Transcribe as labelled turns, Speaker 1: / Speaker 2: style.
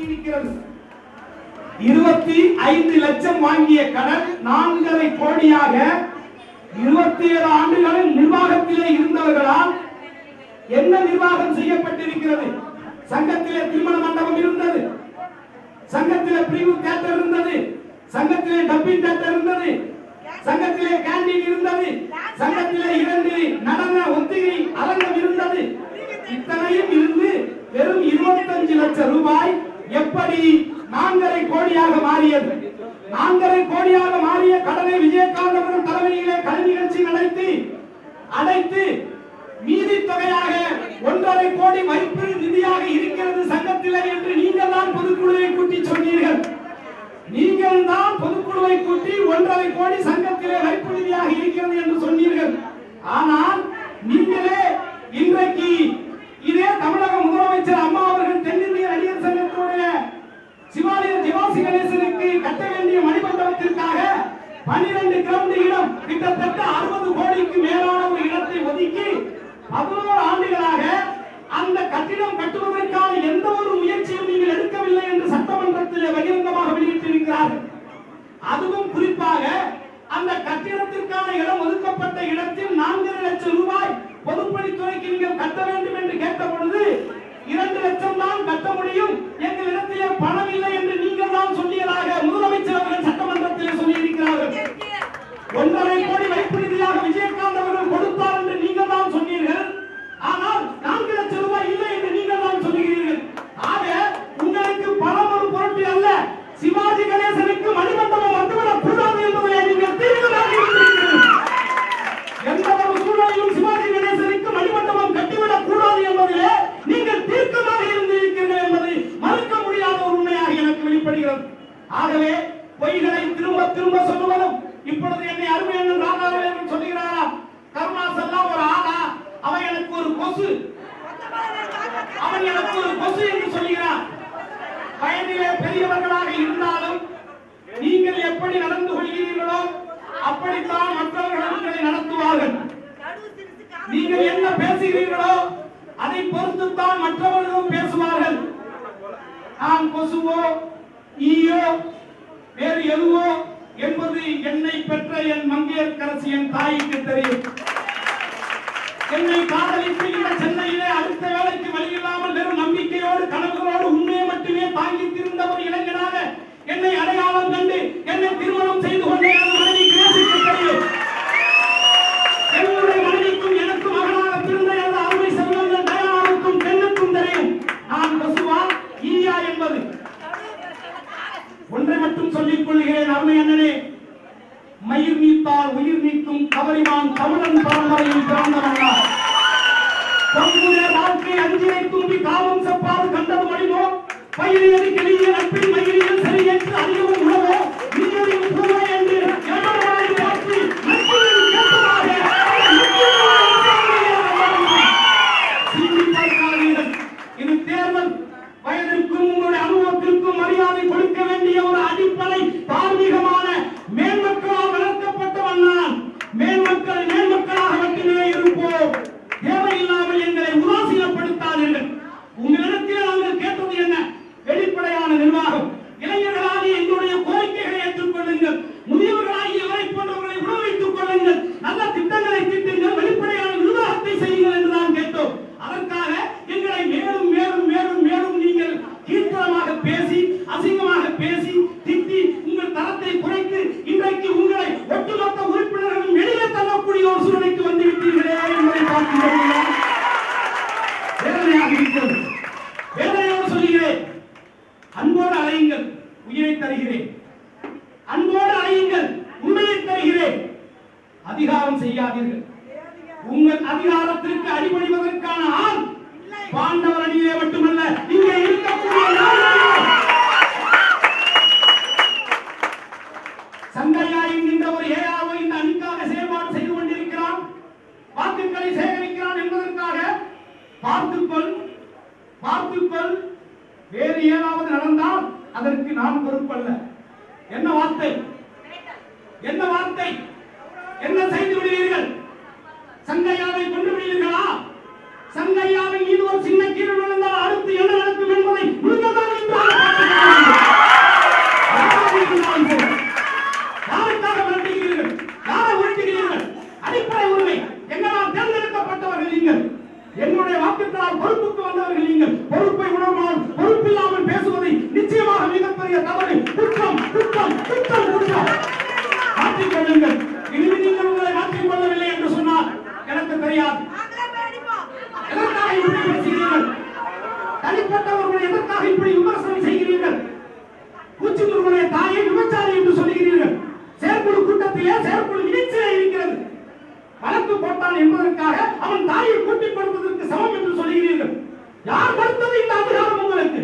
Speaker 1: இருக்கிறது. 25 லட்சம் வாங்கிய கடன் 4.5 கோடியாக 27 ஆண்டுகளில் நிர்வாகத்திலே இருந்தவர்களால் என்ன நிர்வாகம் செய்யப்பட்டிருக்கிறது? சங்கத்திலே திருமண மண்டபம் இருந்தது, சங்கத்திலே பிரிவு தியேட்டர் இருந்தது, சங்கத்திலே டப்பிங் தியேட்டர் இருந்தது, சங்கத்திலே கேண்டீன் இருந்தது, சங்கத்திலே 2 நடன ஒத்திகை அரங்கம் இருந்தது. இத்தனையும் இருந்து வெறும் 25 லட்சம் ரூபாய் எப்படி 4.5 கோடியாக மாறியது? 4.5 கோடியாக மாறிய கடனை விஜயகாந்த் அவர்கள் தலைமையிலே கல்வி நிகழ்ச்சி அடைத்து மீதி தொகையாக 1.5 கோடி வைப்பு நிதியாக இருக்கிறது சங்கத்திலே என்று நீங்கள் தான் பொதுக்குழுவை கூட்டி சொன்னீர்கள். நீங்கள் தான் பொதுக்குழுவை கூட்டி 1.5 கோடி சங்கத்திலே வைப்பு நிதியாக இருக்கிறது என்று சொன்னீர்கள். ஆனால் நீங்களே இன்றைக்கு இதே தமிழக முதலமைச்சர் அம்மா அவர்கள் தென்னிந்திய நடிகர் சங்கத்துடைய சிவாசி கணேசனுக்கு கட்ட வேண்டிய மணிமண்டபத்திற்காக 12 கிரவுண்ட் இடம் கிட்டத்தட்ட 60 கோடிக்கு மேலான ஒரு இடத்தை ஒதுக்கி 11 ஆண்டுகளாக அந்த கட்டிடம் கட்டுவதற்கான எந்த ஒரு முயற்சியும் நீங்கள் எடுக்கவில்லை என்று சட்டமன்றத்தில் பகிரங்கமாக வெளியிட்டிருக்கிறார்கள். அதுவும் குறிப்பாக அந்த கட்டிடத்திற்கான இடம் ஒதுக்கப்பட்ட இடத்தில் 4.5 லட்சம் ரூபாய் பொதுப்பணித்துறைக்கு நீங்கள் கட்ட வேண்டும் என்று கேட்ட பொழுது 2 லட்சம் தான் கட்ட முடியும், எங்கள் இடத்திலே பணம் இல்லை என்று நீங்கள் தான் சொல்லியதாக முதலமைச்சர் அவர்கள் சட்டமன்றத்தில் சொல்லியிருக்கிறார்கள். 1.5 கோடி வைப்பு நிதியாக விஜயகாந்த் அவர்கள் கொடுத்தார் என்று நீங்கள் தான் சொன்னீர்கள். ஆனால் 4 லட்சம் ரூபாய் இல்லை என்று நீங்கள் தான் சொல்லுகிறீர்கள். ஆக உங்களுக்கு பணம் ஒரு பொருட்டு அல்ல, சிவாஜி கணேசனுக்கு மணிமண்டபம் வந்துவிடக் கூடாது என்பதை நீங்கள் தீர்க்கமாக இருக்கிறீர்கள். எந்த ஒரு சூழ்நிலையும் சிவாஜி கணேசனுக்கு மணிமண்டபம் கட்டிவிடக் கூடாது என்பதிலே நீங்கள் தீர்க்கமாக இருந்திருக்கிறீர்கள் என்பதை மறுக்க முடியாத ஒரு உண்மையாக எனக்கு வெளிப்படுகிறது. ஆகவே பொய்களை திரும்ப திரும்ப சொல்லுவதும், இப்பொழுது என்னை அருமை அண்ணன் ராதாரவன் சொல்லுகிறாரா, கருணாஸ் எல்லாம் ஒரு ஆளா, அவன் எனக்கு ஒரு கொசு, அவன் எனக்கு ஒரு கொசு என்று சொல்லுகிறார். வயதிலே பெரியவர்களாக இருந்தாலும் நீங்கள் எப்படி நடந்து கொள்கிறீர்களோ அப்படித்தான் மற்றவர்கள் உங்களை நடத்துவார்கள். நீங்கள் என்ன பேசுகிறீர்களோ அதை பொறுத்துத்தான் மற்றவர்களும் பேசுவார்கள். நான் கொசுவோ ஈயோ வேறு எதுவோ என்பது என்னை பெற்ற என் மங்கையர்க்கரசி என் தாய்க்கு தெரியும். என்னை காதலித்து இந்த சென்னையிலே அடுத்த வேலைக்கு வழியில்லாமல் வெறும் நம்பிக்கையோடு கனவுகளோடு உண்மையை மட்டுமே தாங்கி திருந்த ஒரு இளைஞனாக என்னை அடையாளம் கண்டு என்னை திருமணம் செய்து கொண்டே மனைவிக்கு நேசிக்க தெரியும். என்னுடைய மனைவிக்கும் எனக்கு மகனாக பிறந்த எனது அருமை செல்வங்கள் தயாருக்கும் பெண்ணுக்கும் தெரியும் நான் கொசுவா ஈயா என்பது. ஒன்றை மட்டும் சொல்லிக் கொள்கிறேன் அருமை அண்ணனே, மயிர் நீத்தால் உயிர் நீக்கும் கவரிமான் தமிழன் பரம்பரையில் பிறந்தவனா, தம்முடைய வாழ்க்கை அஞ்சினை தூம்பி காமம் செப்பாது கண்டது மணிமோ, பயிரியது கிளிய நட்பின் மயிலியல் சரி என்று அறியவும் உணவோ, நீயறிவு பூவை என்று எவராய் பார்த்து நட்பில் கேட்டதாக இது தேர்தல். வயதிற்கும் உங்களுடைய அனுபவத்திற்கும் மரியாதை கொடுக்க வேண்டிய ஒரு அடிப்படை தார்மீகமான மேன்மக்களால் வளர்க்கப்பட்டவன் நான். மேன்மக்களாக மட்டுமே இருப்போம். தேவையில்லாமல் எங்களை உதாசீனப்படுத்தாதீர்கள். உங்களிடத்தில் நாங்கள் கேட்டது என்ன? வெளிப்படையான நிர்வாகம். இளைஞர்களாகி எங்களுடைய கோரிக்கைகளை ஏற்றுக்கொள்ளுங்கள். முதியவர்களாகி இவரை போன்றவர்களை உணவு வைத்துக் கொள்ளுங்கள். நல்ல திட்டங்களை தீட்டுங்கள். வெளிப்படையான நிர்வாகத்தை செய்யுங்கள் என்று நான் கேட்டோம். அதற்காக எங்களை மேலும் மேலும் மேலும் மேலும் நீங்கள் கீழ்த்தரமாக பேசி அசிங்கமாக பேசி திட்டி உங்கள் தரத்தை குறைத்து இன்றைக்கு உங்களை ஒட்டுமொத்த உறுப்பினர்களும் வெளியே தள்ளக்கூடிய ஒரு சூழ்நிலைக்கு வந்துவிட்டீர்களே என்பதை பார்க்கிறோம். வேதனையாக இருக்கிறது. வேதனையோடு சொல்கிறேன், அன்போடு அழையுங்கள், உயிரை தருகிறேன். அன்போடு அழையுங்கள், உண்மையை தருகிறேன். அதிகாரம் செய்யாதீர்கள். உங்கள் அதிகாரத்திற்கு அடிபணிவதற்கான ஆள் பாண்டவர் அணியே மட்டுமல்ல, இங்கே இருக்கக்கூடிய சங்கையா என்கின்ற ஒரு ஏஆவோ இந்த அணிக்காக செயல்பாடு செய்து கொண்டிருக்கிறான், வாக்குகளை சேகரிக்கிறான் என்பதற்காக பார்த்துக்கொள் வேறு ஏதாவது நடந்தால் அதற்கு நான் பொறுப்பல்ல. என்ன வார்த்தை, என்ன வார்த்தை, என்ன செய்து விடுவீர்கள்? சங்கையாவை கொண்டு விடுவீர்களா? சங்கையாவின் மீது ஒரு சின்ன கீழ் விழுந்தால் அடுத்து என்ன நடக்கும் என்பதை நீங்கள் தான் குற்றம் குற்றம் குற்றம். மாற்றிக்கொள்ளுங்கள். இனிமே நீங்கள் உங்களை மாற்றிக் கொள்ளவில்லை என்று சொன்னால் எனக்கு தெரியாது. எதற்காக இப்படி பேசுகிறீர்கள்? தனிப்பட்ட ஒருவரை எதற்காக இப்படி விமர்சனம் செய்கிறீர்கள்? பூச்சி முருகனை தாயை விபச்சாரி என்று சொல்கிறீர்கள். செயற்குழு கூட்டத்திலே செயற்குழு நிகழ்ச்சியிலே இருக்கிறது. வழக்கு போட்டான் என்பதற்காக அவன் தாயை கூட்டிக் கொடுப்பதற்கு சமம் என்று சொல்கிறீர்கள். யார் கொடுத்தது இந்த அதிகாரம் உங்களுக்கு?